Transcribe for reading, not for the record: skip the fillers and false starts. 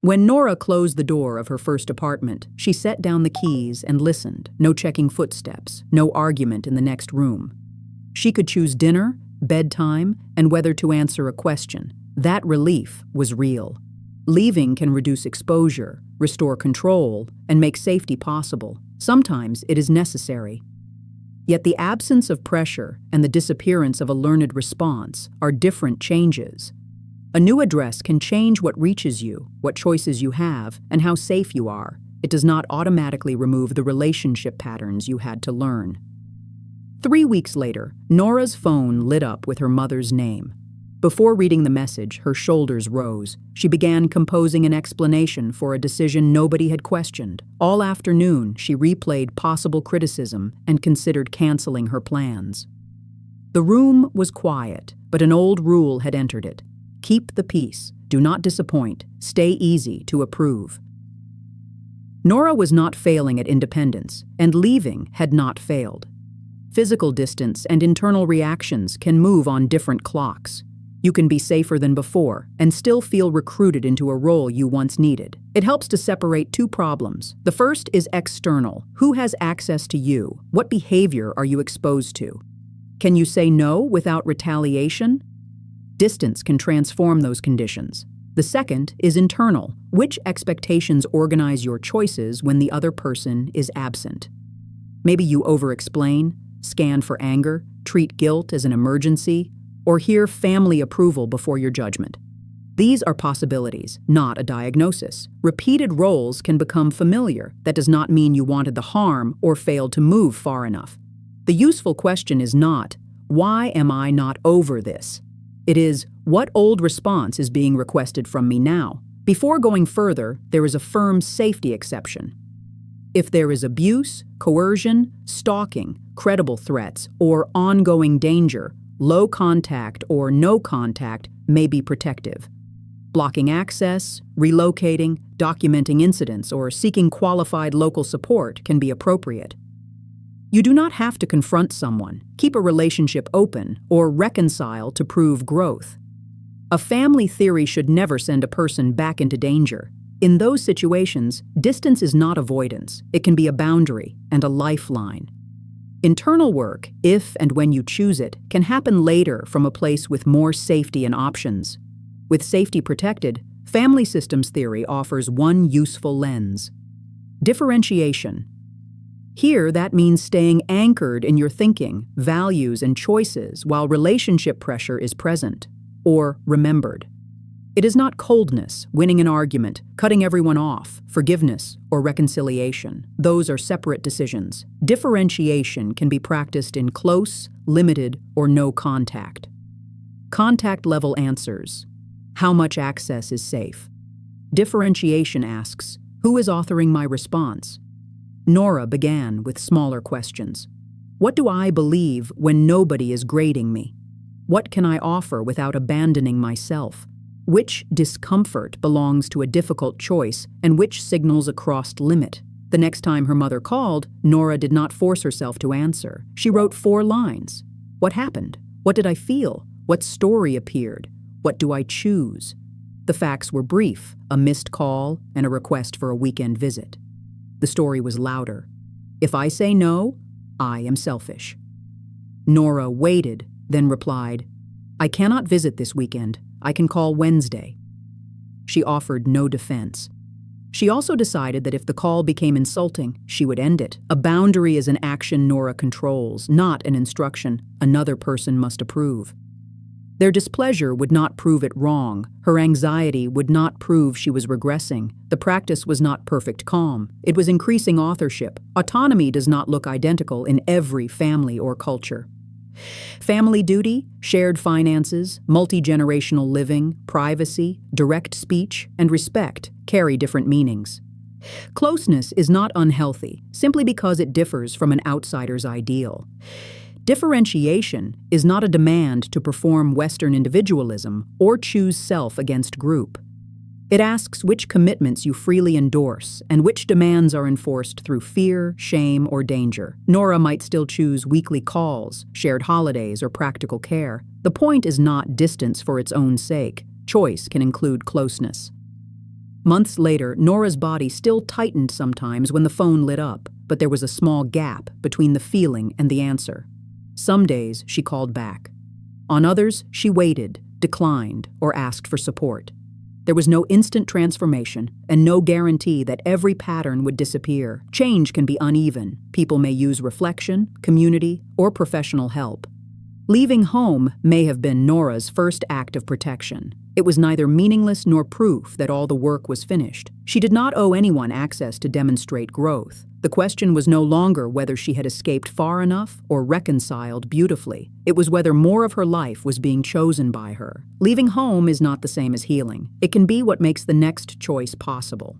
When Nora closed the door of her first apartment, she set down the keys and listened, no checking footsteps, no argument in the next room. She could choose dinner, bedtime, and whether to answer a question. That relief was real. Leaving can reduce exposure, restore control, and make safety possible. Sometimes it is necessary. Yet the absence of pressure and the disappearance of a learned response are different changes. A new address can change what reaches you, what choices you have, and how safe you are. It does not automatically remove the relationship patterns you had to learn. 3 weeks later, Nora's phone lit up with her mother's name. Before reading the message, her shoulders rose. She began composing an explanation for a decision nobody had questioned. All afternoon, she replayed possible criticism and considered canceling her plans. The room was quiet, but an old rule had entered it. Keep the peace, do not disappoint, stay easy to approve. Nora was not failing at independence, and leaving had not failed. Physical distance and internal reactions can move on different clocks. You can be safer than before and still feel recruited into a role you once needed. It helps to separate two problems. The first is external. Who has access to you? What behavior are you exposed to? Can you say no without retaliation? Distance can transform those conditions. The second is internal. Which expectations organize your choices when the other person is absent? Maybe you over-explain, scan for anger, treat guilt as an emergency, or hear family approval before your judgment. These are possibilities, not a diagnosis. Repeated roles can become familiar. That does not mean you wanted the harm or failed to move far enough. The useful question is not, why am I not over this? It is, what old response is being requested from me now? Before going further, there is a firm safety exception. If there is abuse, coercion, stalking, credible threats, or ongoing danger, low contact or no contact may be protective. Blocking access, relocating, documenting incidents, or seeking qualified local support can be appropriate. You do not have to confront someone, keep a relationship open, or reconcile to prove growth. A family theory should never send a person back into danger. In those situations, distance is not avoidance. It can be a boundary and a lifeline. Internal work, if and when you choose it, can happen later from a place with more safety and options. With safety protected, family systems theory offers one useful lens: differentiation. Here, that means staying anchored in your thinking, values, and choices while relationship pressure is present, or remembered. It is not coldness, winning an argument, cutting everyone off, forgiveness, or reconciliation. Those are separate decisions. Differentiation can be practiced in close, limited, or no contact. Contact-level answers. How much access is safe? Differentiation asks, who is authoring my response? Nora began with smaller questions. What do I believe when nobody is grading me? What can I offer without abandoning myself? Which discomfort belongs to a difficult choice and which signals a crossed limit? The next time her mother called, Nora did not force herself to answer. She wrote 4 lines. What happened? What did I feel? What story appeared? What do I choose? The facts were brief, a missed call and a request for a weekend visit. The story was louder. If I say no, I am selfish. Nora waited, then replied, I cannot visit this weekend. I can call Wednesday. She offered no defense. She also decided that if the call became insulting, she would end it. A boundary is an action Nora controls, not an instruction another person must approve. Their displeasure would not prove it wrong. Her anxiety would not prove she was regressing. The practice was not perfect calm. It was increasing authorship. Autonomy does not look identical in every family or culture. Family duty, shared finances, multi-generational living, privacy, direct speech, and respect carry different meanings. Closeness is not unhealthy simply because it differs from an outsider's ideal. Differentiation is not a demand to perform Western individualism or choose self against group. It asks which commitments you freely endorse and which demands are enforced through fear, shame, or danger. Nora might still choose weekly calls, shared holidays, or practical care. The point is not distance for its own sake. Choice can include closeness. Months later, Nora's body still tightened sometimes when the phone lit up, but there was a small gap between the feeling and the answer. Some days she called back. On others, she waited, declined, or asked for support. There was no instant transformation and no guarantee that every pattern would disappear. Change can be uneven. People may use reflection, community, or professional help. Leaving home may have been Nora's first act of protection. It was neither meaningless nor proof that all the work was finished. She did not owe anyone access to demonstrate growth. The question was no longer whether she had escaped far enough or reconciled beautifully. It was whether more of her life was being chosen by her. Leaving home is not the same as healing. It can be what makes the next choice possible.